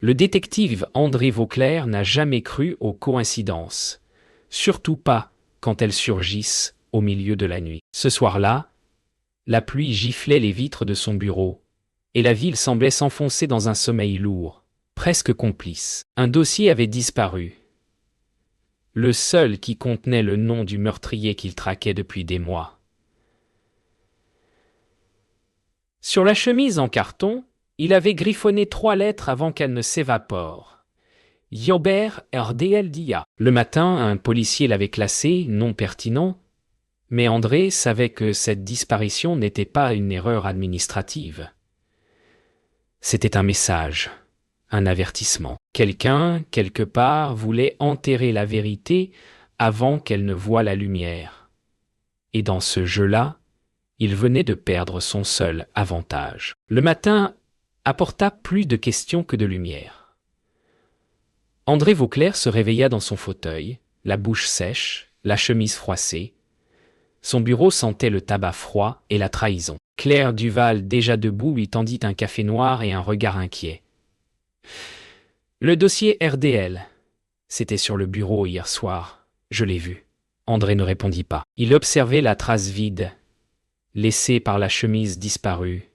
Le détective André Vauclair n'a jamais cru aux coïncidences, surtout pas quand elles surgissent au milieu de la nuit. Ce soir-là, la pluie giflait les vitres de son bureau, et la ville semblait s'enfoncer dans un sommeil lourd, presque complice. Un dossier avait disparu, le seul qui contenait le nom du meurtrier qu'il traquait depuis des mois. Sur la chemise en carton, il avait griffonné 3 lettres avant qu'elles ne s'évaporent. Yobert RDL Dia. Le matin, un policier l'avait classé non pertinent, mais André savait que cette disparition n'était pas une erreur administrative. C'était un message, un avertissement. Quelqu'un, quelque part, voulait enterrer la vérité avant qu'elle ne voie la lumière. Et dans ce jeu-là, il venait de perdre son seul avantage. Le matin apporta plus de questions que de lumière. André Vauclair se réveilla dans son fauteuil, la bouche sèche, la chemise froissée. Son bureau sentait le tabac froid et la trahison. Claire Duval, déjà debout, lui tendit un café noir et un regard inquiet. Le dossier RDL. C'était sur le bureau hier soir. Je l'ai vu. André ne répondit pas. Il observait la trace vide, laissée par la chemise disparue,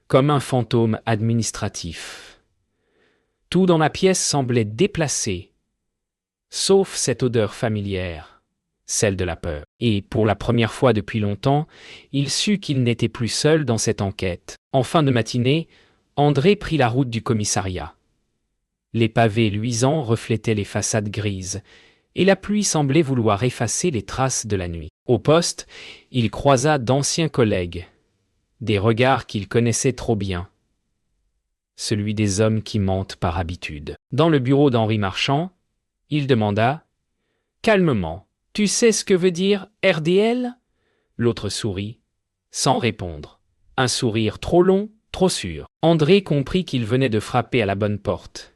comme un fantôme administratif. Tout dans la pièce semblait déplacé, sauf cette odeur familière, celle de la peur. Et pour la première fois depuis longtemps, il sut qu'il n'était plus seul dans cette enquête. En fin de matinée, André prit la route du commissariat. Les pavés luisants reflétaient les façades grises, et la pluie semblait vouloir effacer les traces de la nuit. Au poste, il croisa d'anciens collègues, des regards qu'il connaissait trop bien, celui des hommes qui mentent par habitude. Dans le bureau d'Henri Marchand, il demanda calmement « Tu sais ce que veut dire RDL ?» L'autre sourit, sans répondre. Un sourire trop long, trop sûr. André comprit qu'il venait de frapper à la bonne porte,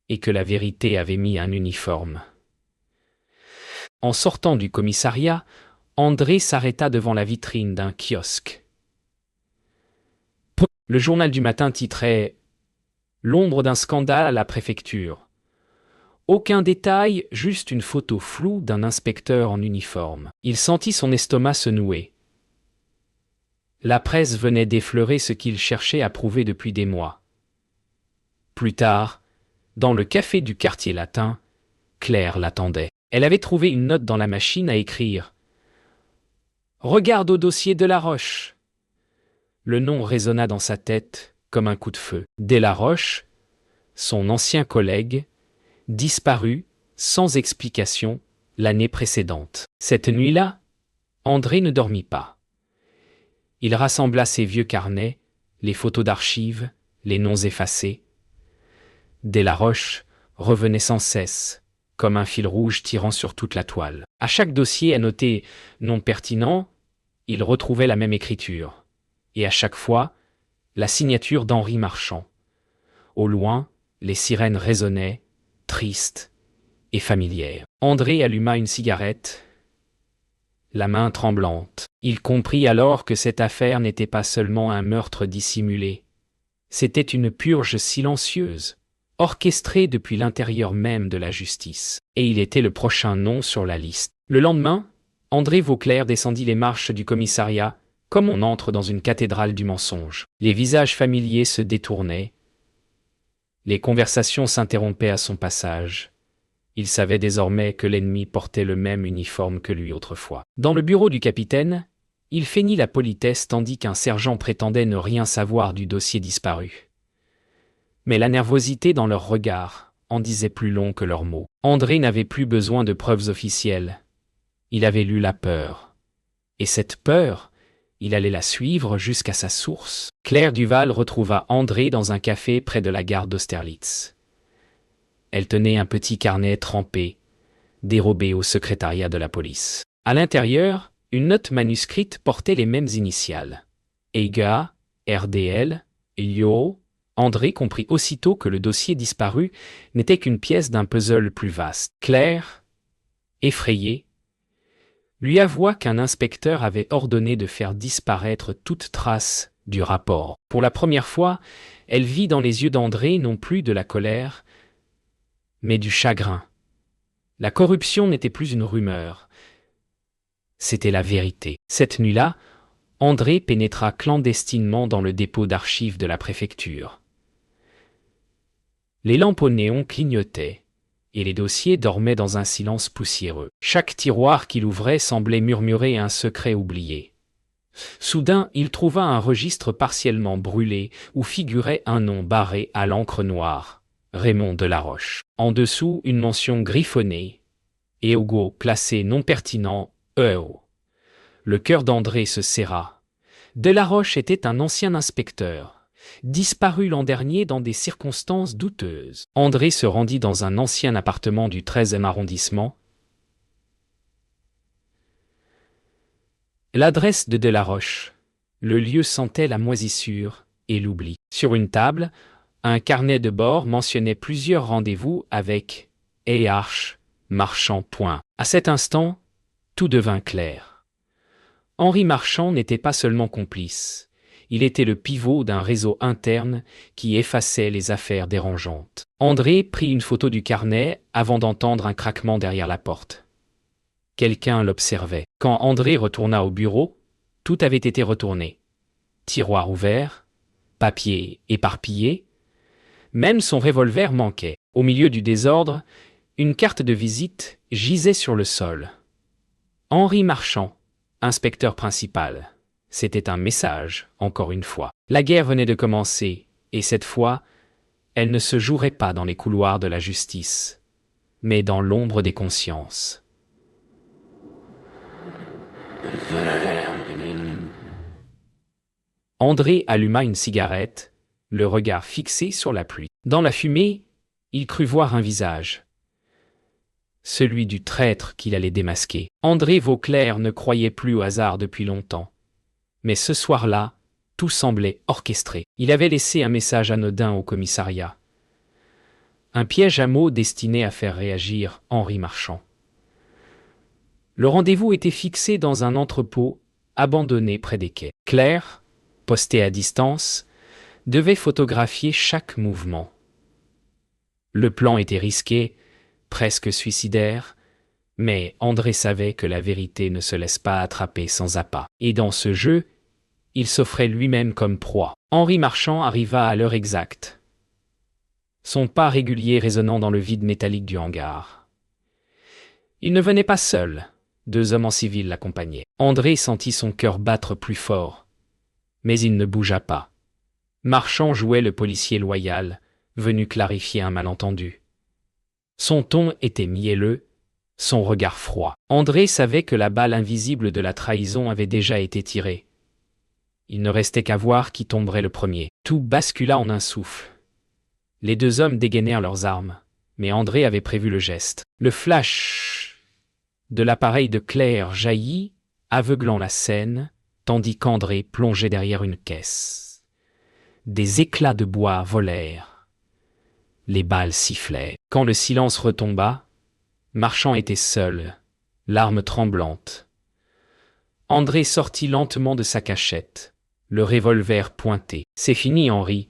et que la vérité avait mis un uniforme. En sortant du commissariat, André s'arrêta devant la vitrine d'un kiosque. Le journal du matin titrait « L'ombre d'un scandale à la préfecture ». Aucun détail, juste une photo floue d'un inspecteur en uniforme. Il sentit son estomac se nouer. La presse venait d'effleurer ce qu'il cherchait à prouver depuis des mois. Plus tard, dans le café du quartier latin, Claire l'attendait. Elle avait trouvé une note dans la machine à écrire. « Regarde au dossier Delaroche ». Le nom résonna dans sa tête comme un coup de feu. Delaroche, son ancien collègue, disparu, sans explication, l'année précédente. Cette nuit-là, André ne dormit pas. Il rassembla ses vieux carnets, les photos d'archives, les noms effacés. Delaroche revenait sans cesse, comme un fil rouge tirant sur toute la toile. À chaque dossier annoté « non pertinent », il retrouvait la même écriture. Et à chaque fois, la signature d'Henri Marchand. Au loin, les sirènes résonnaient, tristes et familières. André alluma une cigarette, la main tremblante. Il comprit alors que cette affaire n'était pas seulement un meurtre dissimulé. C'était une purge silencieuse, orchestrée depuis l'intérieur même de la justice. Et il était le prochain nom sur la liste. Le lendemain, André Vauclair descendit les marches du commissariat, comme on entre dans une cathédrale du mensonge. Les visages familiers se détournaient. Les conversations s'interrompaient à son passage. Il savait désormais que l'ennemi portait le même uniforme que lui autrefois. Dans le bureau du capitaine, il feignit la politesse tandis qu'un sergent prétendait ne rien savoir du dossier disparu. Mais la nervosité dans leurs regards en disait plus long que leurs mots. André n'avait plus besoin de preuves officielles. Il avait lu la peur. Et cette peur, il allait la suivre jusqu'à sa source. Claire Duval retrouva André dans un café près de la gare d'Austerlitz. Elle tenait un petit carnet trempé, dérobé au secrétariat de la police. À l'intérieur, une note manuscrite portait les mêmes initiales. EGA, RDL, Yo. André comprit aussitôt que le dossier disparu n'était qu'une pièce d'un puzzle plus vaste. Claire, effrayée, lui avoua qu'un inspecteur avait ordonné de faire disparaître toute trace du rapport. Pour la première fois, elle vit dans les yeux d'André non plus de la colère, mais du chagrin. La corruption n'était plus une rumeur, c'était la vérité. Cette nuit-là, André pénétra clandestinement dans le dépôt d'archives de la préfecture. Les lampes au néon clignotaient, et les dossiers dormaient dans un silence poussiéreux. Chaque tiroir qu'il ouvrait semblait murmurer un secret oublié. Soudain, il trouva un registre partiellement brûlé où figurait un nom barré à l'encre noire, Raymond Delaroche. En dessous, une mention griffonnée, Eogo classé non pertinent, EO. Le cœur d'André se serra. Delaroche était un ancien inspecteur, disparu l'an dernier dans des circonstances douteuses. André se rendit dans un ancien appartement du 13e arrondissement. L'adresse de Delaroche. Le lieu sentait la moisissure et l'oubli. Sur une table, un carnet de bord mentionnait plusieurs rendez-vous avec A.H. Marchand. À cet instant, tout devint clair. Henri Marchand n'était pas seulement complice, il était le pivot d'un réseau interne qui effaçait les affaires dérangeantes. André prit une photo du carnet avant d'entendre un craquement derrière la porte. Quelqu'un l'observait. Quand André retourna au bureau, tout avait été retourné. Tiroir ouvert, papier éparpillé, même son revolver manquait. Au milieu du désordre, une carte de visite gisait sur le sol. Henri Marchand, inspecteur principal. C'était un message, encore une fois. La guerre venait de commencer, et cette fois, elle ne se jouerait pas dans les couloirs de la justice, mais dans l'ombre des consciences. André alluma une cigarette, le regard fixé sur la pluie. Dans la fumée, il crut voir un visage. Celui du traître qu'il allait démasquer. André Vauclair ne croyait plus au hasard depuis longtemps. Mais ce soir-là, tout semblait orchestré. Il avait laissé un message anodin au commissariat. Un piège à mots destiné à faire réagir Henri Marchand. Le rendez-vous était fixé dans un entrepôt abandonné près des quais. Claire, postée à distance, devait photographier chaque mouvement. Le plan était risqué, presque suicidaire, mais André savait que la vérité ne se laisse pas attraper sans appât. Et dans ce jeu, il s'offrait lui-même comme proie. Henri Marchand arriva à l'heure exacte. Son pas régulier résonnant dans le vide métallique du hangar. Il ne venait pas seul. 2 hommes en civil l'accompagnaient. André sentit son cœur battre plus fort. Mais il ne bougea pas. Marchand jouait le policier loyal, venu clarifier un malentendu. Son ton était mielleux, son regard froid. André savait que la balle invisible de la trahison avait déjà été tirée. Il ne restait qu'à voir qui tomberait le premier. Tout bascula en un souffle. Les 2 hommes dégainèrent leurs armes, mais André avait prévu le geste. Le flash de l'appareil de Claire jaillit, aveuglant la scène, tandis qu'André plongeait derrière une caisse. Des éclats de bois volèrent. Les balles sifflaient. Quand le silence retomba, Marchand était seul, l'arme tremblante. André sortit lentement de sa cachette, le revolver pointé. « C'est fini, Henri. »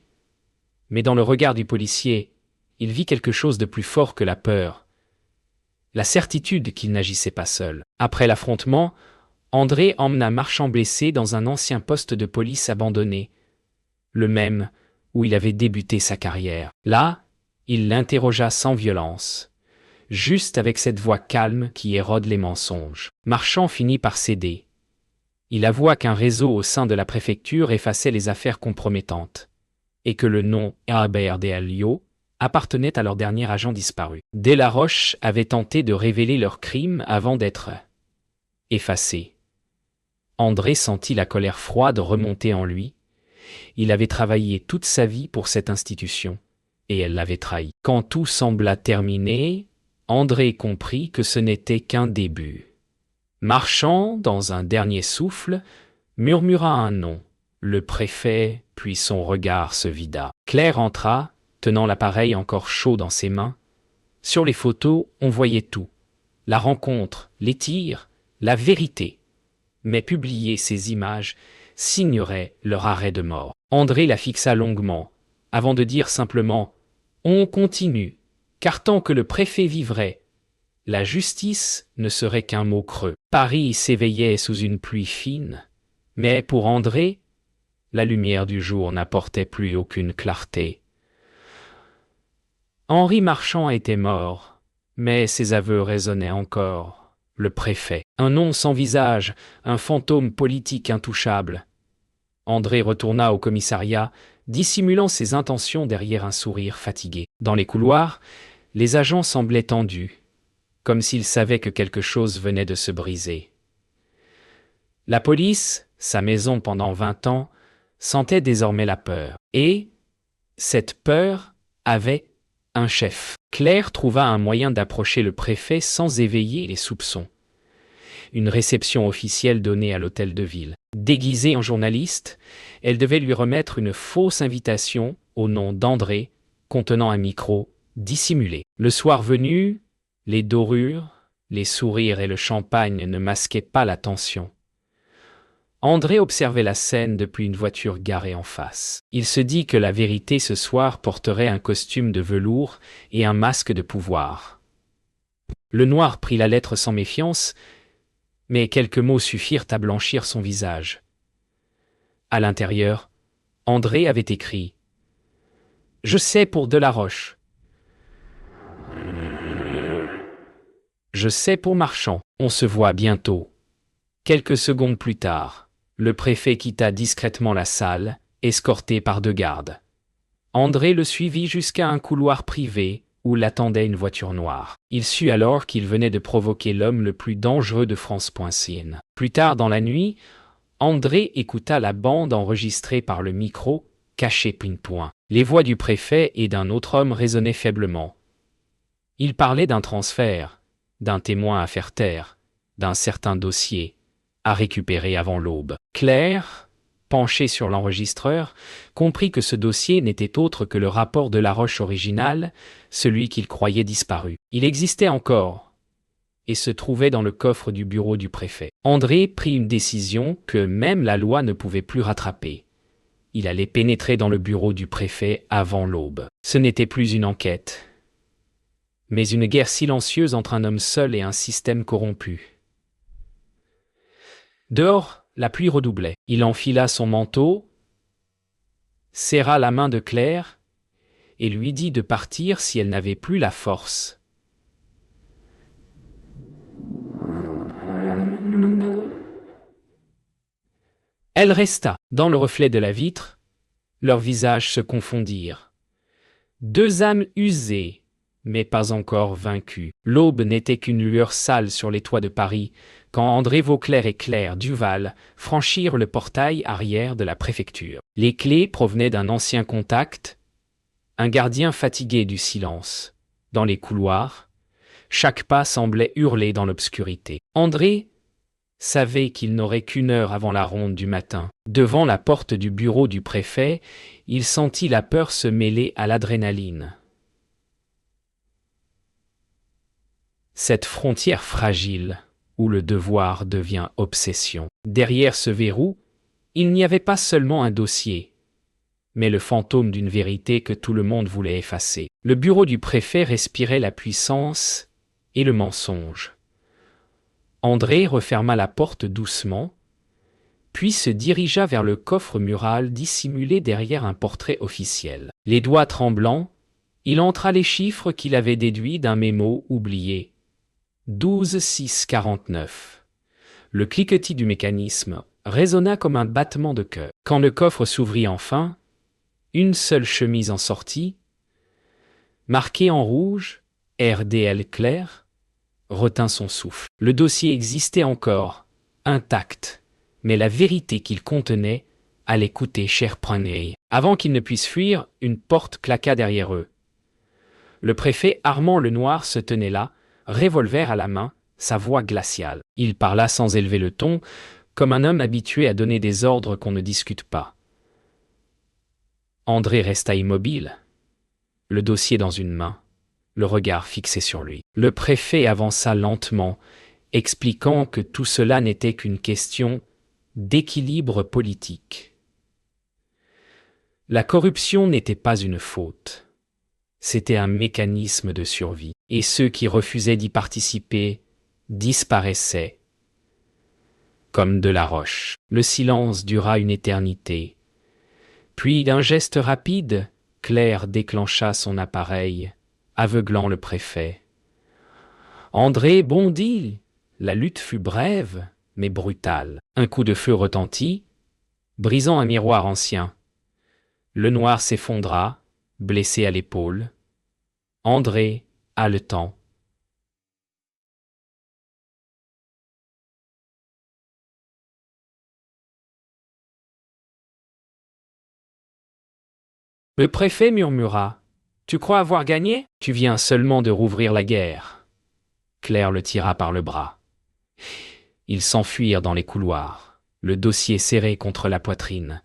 Mais dans le regard du policier, il vit quelque chose de plus fort que la peur. La certitude qu'il n'agissait pas seul. Après l'affrontement, André emmena Marchand blessé dans un ancien poste de police abandonné, le même où il avait débuté sa carrière. Là, il l'interrogea sans violence, juste avec cette voix calme qui érode les mensonges. Marchand finit par céder. Il avoua qu'un réseau au sein de la préfecture effaçait les affaires compromettantes, et que le nom Herbert Dealio appartenait à leur dernier agent disparu. Delaroche avait tenté de révéler leurs crimes avant d'être effacés. André sentit la colère froide remonter en lui. Il avait travaillé toute sa vie pour cette institution, et elle l'avait trahi. Quand tout sembla terminé, André comprit que ce n'était qu'un début. Marchand, dans un dernier souffle, murmura un nom, le préfet, puis son regard se vida. Claire entra, tenant l'appareil encore chaud dans ses mains. Sur les photos, on voyait tout. La rencontre, les tirs, la vérité. Mais publier ces images, signerait leur arrêt de mort. André la fixa longuement, avant de dire simplement « On continue, car tant que le préfet vivrait, la justice ne serait qu'un mot creux. » Paris s'éveillait sous une pluie fine, mais pour André, la lumière du jour n'apportait plus aucune clarté. Henri Marchand était mort, mais ses aveux résonnaient encore. Le préfet, un nom sans visage, un fantôme politique intouchable. André retourna au commissariat, dissimulant ses intentions derrière un sourire fatigué. Dans les couloirs, les agents semblaient tendus, comme s'ils savaient que quelque chose venait de se briser. La police, sa maison pendant 20 ans, sentait désormais la peur. Et cette peur avait un chef. Claire trouva un moyen d'approcher le préfet sans éveiller les soupçons. Une réception officielle donnée à l'hôtel de ville. Déguisée en journaliste, elle devait lui remettre une fausse invitation au nom d'André, contenant un micro dissimulé. Le soir venu, les dorures, les sourires et le champagne ne masquaient pas la tension. André observait la scène depuis une voiture garée en face. Il se dit que la vérité ce soir porterait un costume de velours et un masque de pouvoir. Le noir prit la lettre sans méfiance, mais quelques mots suffirent à blanchir son visage. À l'intérieur, André avait écrit « Je sais pour Delaroche. Je sais pour Marchand. On se voit bientôt. » Quelques secondes plus tard, le préfet quitta discrètement la salle, escorté par 2 gardes. André le suivit jusqu'à un couloir privé où l'attendait une voiture noire. Il sut alors qu'il venait de provoquer l'homme le plus dangereux de France. Plus tard dans la nuit, André écouta la bande enregistrée par le micro, caché point. Les voix du préfet et d'un autre homme résonnaient faiblement. Il parlait d'un transfert, d'un témoin à faire taire, d'un certain dossier à récupérer avant l'aube. Claire, penchée sur l'enregistreur, comprit que ce dossier n'était autre que le rapport Delaroche original, celui qu'il croyait disparu. Il existait encore, et se trouvait dans le coffre du bureau du préfet. André prit une décision que même la loi ne pouvait plus rattraper. Il allait pénétrer dans le bureau du préfet avant l'aube. Ce n'était plus une enquête, mais une guerre silencieuse entre un homme seul et un système corrompu. Dehors, la pluie redoublait. Il enfila son manteau, serra la main de Claire et lui dit de partir si elle n'avait plus la force. Elle resta. Dans le reflet de la vitre, leurs visages se confondirent. 2 âmes usées, mais pas encore vaincues. L'aube n'était qu'une lueur sale sur les toits de Paris, quand André Vauclair et Claire Duval franchirent le portail arrière de la préfecture. Les clés provenaient d'un ancien contact, un gardien fatigué du silence. Dans les couloirs, chaque pas semblait hurler dans l'obscurité. André savait qu'il n'aurait qu'1 heure avant la ronde du matin. Devant la porte du bureau du préfet, il sentit la peur se mêler à l'adrénaline. Cette frontière fragile, où le devoir devient obsession. Derrière ce verrou, il n'y avait pas seulement un dossier, mais le fantôme d'une vérité que tout le monde voulait effacer. Le bureau du préfet respirait la puissance et le mensonge. André referma la porte doucement, puis se dirigea vers le coffre mural dissimulé derrière un portrait officiel. Les doigts tremblants, il entra les chiffres qu'il avait déduits d'un mémo oublié. 12-6-49. Le cliquetis du mécanisme résonna comme un battement de cœur. Quand le coffre s'ouvrit enfin, une seule chemise en sortit, marquée en rouge, RDL Claire, retint son souffle. Le dossier existait encore, intact, mais la vérité qu'il contenait allait coûter cher prenez. Avant qu'ils ne puissent fuir, une porte claqua derrière eux. Le préfet Armand Lenoir se tenait là, revolver à la main, sa voix glaciale. Il parla sans élever le ton, comme un homme habitué à donner des ordres qu'on ne discute pas. André resta immobile, le dossier dans une main, le regard fixé sur lui. Le préfet avança lentement, expliquant que tout cela n'était qu'une question d'équilibre politique. La corruption n'était pas une faute. C'était un mécanisme de survie, et ceux qui refusaient d'y participer disparaissaient comme de la roche. Le silence dura une éternité. Puis, d'un geste rapide, Claire déclencha son appareil, aveuglant le préfet. André bondit. La lutte fut brève, mais brutale. Un coup de feu retentit, brisant un miroir ancien. Le noir s'effondra, blessé à l'épaule. André, haletant. Le préfet murmura. « Tu crois avoir gagné ? Tu viens seulement de rouvrir la guerre. » Claire le tira par le bras. Ils s'enfuirent dans les couloirs, le dossier serré contre la poitrine,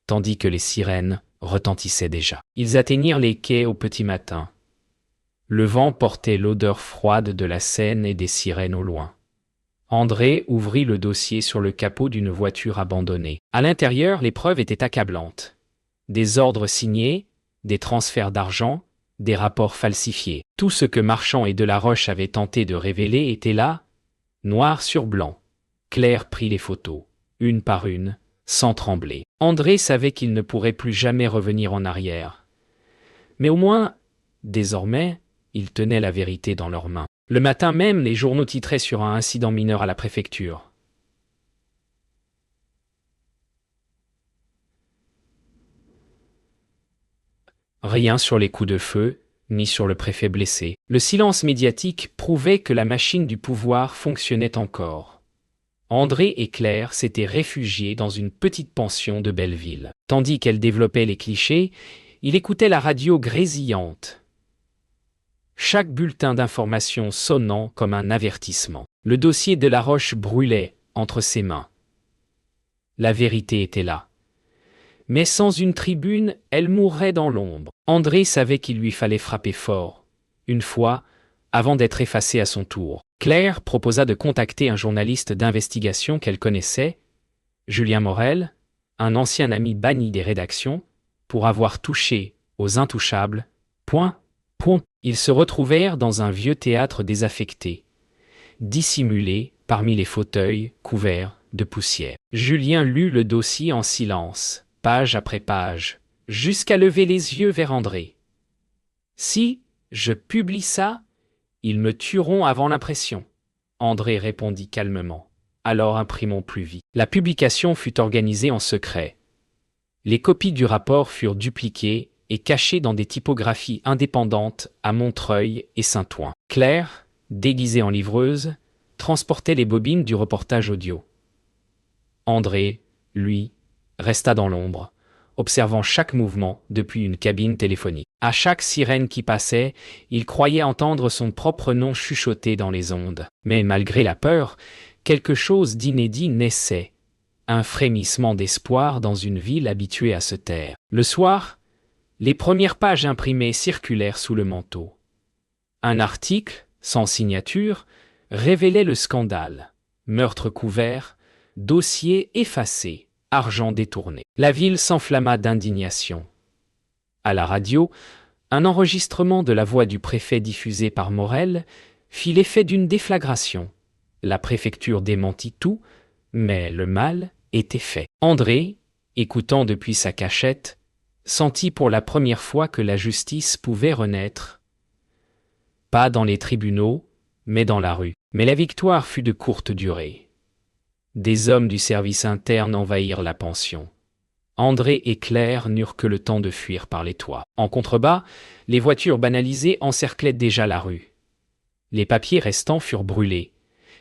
tandis que les sirènes retentissaient déjà. Ils atteignirent les quais au petit matin. Le vent portait l'odeur froide de la Seine et des sirènes au loin. André ouvrit le dossier sur le capot d'une voiture abandonnée. À l'intérieur, les preuves étaient accablantes. Des ordres signés, des transferts d'argent, des rapports falsifiés. Tout ce que Marchand et Delaroche avaient tenté de révéler était là, noir sur blanc. Claire prit les photos, une par une, sans trembler. André savait qu'il ne pourrait plus jamais revenir en arrière. Mais au moins, désormais, ils tenaient la vérité dans leurs mains. Le matin même, les journaux titraient sur un incident mineur à la préfecture. Rien sur les coups de feu, ni sur le préfet blessé. Le silence médiatique prouvait que la machine du pouvoir fonctionnait encore. André et Claire s'étaient réfugiés dans une petite pension de Belleville. Tandis qu'elle développait les clichés, il écoutait la radio grésillante. Chaque bulletin d'information sonnant comme un avertissement. Le dossier de Delaroche brûlait entre ses mains. La vérité était là. Mais sans une tribune, elle mourrait dans l'ombre. André savait qu'il lui fallait frapper fort, une fois, avant d'être effacé à son tour. Claire proposa de contacter un journaliste d'investigation qu'elle connaissait, Julien Morel, un ancien ami banni des rédactions, pour avoir touché aux intouchables. Ils se retrouvèrent dans un vieux théâtre désaffecté, dissimulé parmi les fauteuils couverts de poussière. Julien lut le dossier en silence, page après page, jusqu'à lever les yeux vers André. « Si je publie ça, ils me tueront avant l'impression. » André répondit calmement. « Alors imprimons plus vite. » La publication fut organisée en secret. Les copies du rapport furent dupliquées et cachées dans des typographies indépendantes à Montreuil et Saint-Ouen. Claire, déguisée en livreuse, transportait les bobines du reportage audio. André, lui, resta dans l'ombre, observant chaque mouvement depuis une cabine téléphonique. À chaque sirène qui passait, il croyait entendre son propre nom chuchoter dans les ondes. Mais malgré la peur, quelque chose d'inédit naissait, un frémissement d'espoir dans une ville habituée à se taire. Le soir, les premières pages imprimées circulèrent sous le manteau. Un article, sans signature, révélait le scandale. Meurtre couvert, dossier effacé, argent détourné. La ville s'enflamma d'indignation. À la radio, un enregistrement de la voix du préfet diffusé par Morel fit l'effet d'une déflagration. La préfecture démentit tout, mais le mal était fait. André, écoutant depuis sa cachette, sentit pour la première fois que la justice pouvait renaître. Pas dans les tribunaux, mais dans la rue. Mais la victoire fut de courte durée. Des hommes du service interne envahirent la pension. André et Claire n'eurent que le temps de fuir par les toits. En contrebas, les voitures banalisées encerclaient déjà la rue. Les papiers restants furent brûlés,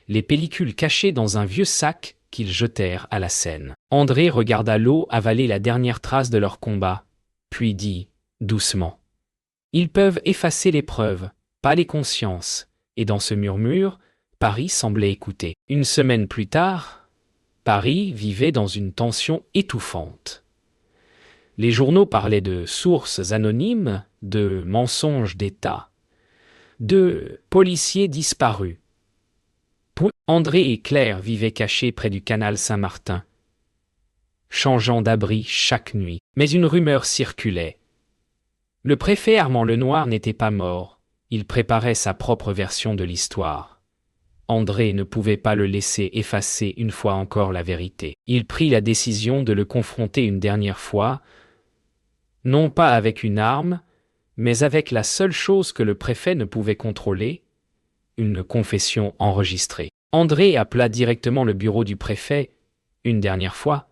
les pellicules cachées dans un vieux sac qu'ils jetèrent à la Seine. André regarda l'eau avaler la dernière trace de leur combat, puis dit, doucement, « Ils peuvent effacer les preuves, pas les consciences. » Et dans ce murmure, Paris semblait écouter. Une semaine plus tard, Paris vivait dans une tension étouffante. Les journaux parlaient de sources anonymes, de mensonges d'État, de policiers disparus. André et Claire vivaient cachés près du canal Saint-Martin, changeant d'abri chaque nuit. Mais une rumeur circulait. Le préfet Armand Lenoir n'était pas mort, il préparait sa propre version de l'histoire. André ne pouvait pas le laisser effacer une fois encore la vérité. Il prit la décision de le confronter une dernière fois, non pas avec une arme, mais avec la seule chose que le préfet ne pouvait contrôler, une confession enregistrée. André appela directement le bureau du préfet, une dernière fois.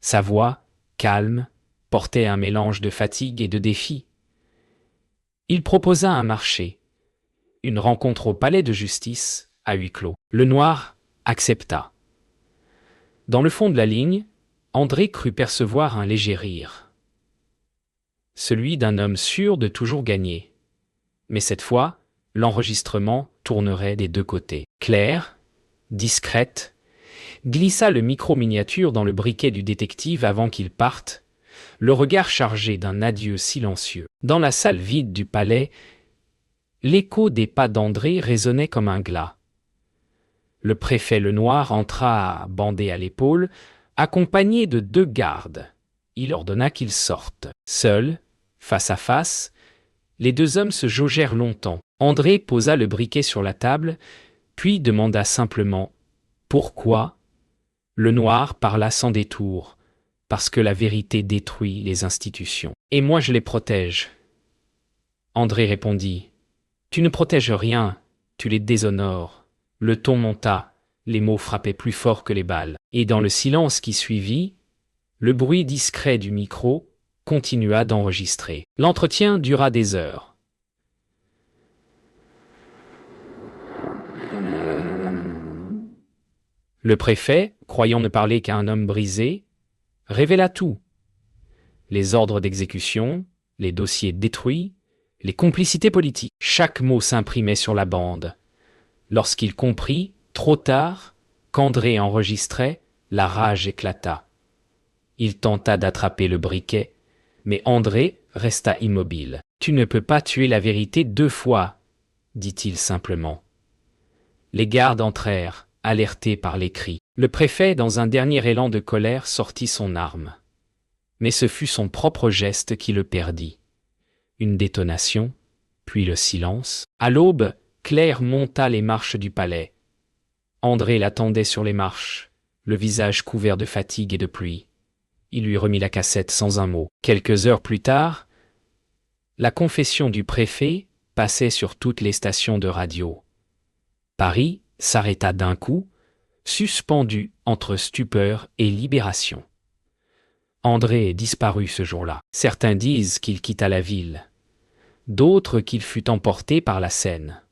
Sa voix, calme, portait un mélange de fatigue et de défi. Il proposa un marché, une rencontre au palais de justice, à huis clos. Lenoir accepta. Dans le fond de la ligne, André crut percevoir un léger rire. Celui d'un homme sûr de toujours gagner. Mais cette fois, l'enregistrement tournerait des deux côtés. Claire, discrète, glissa le micro-miniature dans le briquet du détective avant qu'il parte, le regard chargé d'un adieu silencieux. Dans la salle vide du palais, l'écho des pas d'André résonnait comme un glas. Le préfet Lenoir entra, bandé à l'épaule, accompagné de 2 gardes. Il ordonna qu'ils sortent. Seuls, face à face, les 2 hommes se jaugèrent longtemps. André posa le briquet sur la table, puis demanda simplement « Pourquoi ?» Lenoir parla sans détour. « Parce que la vérité détruit les institutions. Et moi je les protège. » André répondit « Tu ne protèges rien, tu les déshonores. » Le ton monta, les mots frappaient plus fort que les balles. Et dans le silence qui suivit, le bruit discret du micro continua d'enregistrer. L'entretien dura des heures. Le préfet, croyant ne parler qu'à un homme brisé, révéla tout. Les ordres d'exécution, les dossiers détruits, les complicités politiques. Chaque mot s'imprimait sur la bande. Lorsqu'il comprit, trop tard, qu'André enregistrait, la rage éclata. Il tenta d'attraper le briquet, mais André resta immobile. « Tu ne peux pas tuer la vérité 2 fois, dit-il simplement. Les gardes entrèrent, alertés par les cris. Le préfet, dans un dernier élan de colère, sortit son arme. Mais ce fut son propre geste qui le perdit. Une détonation, puis le silence. À l'aube, Claire monta les marches du palais. André l'attendait sur les marches, le visage couvert de fatigue et de pluie. Il lui remit la cassette sans un mot. Quelques heures plus tard, la confession du préfet passait sur toutes les stations de radio. Paris s'arrêta d'un coup, suspendu entre stupeur et libération. André disparut ce jour-là. Certains disent qu'il quitta la ville, d'autres qu'il fut emporté par la Seine.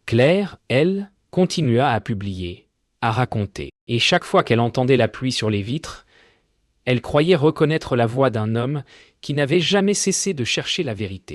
Claire, elle, continua à publier, à raconter. Et chaque fois qu'elle entendait la pluie sur les vitres, elle croyait reconnaître la voix d'un homme qui n'avait jamais cessé de chercher la vérité.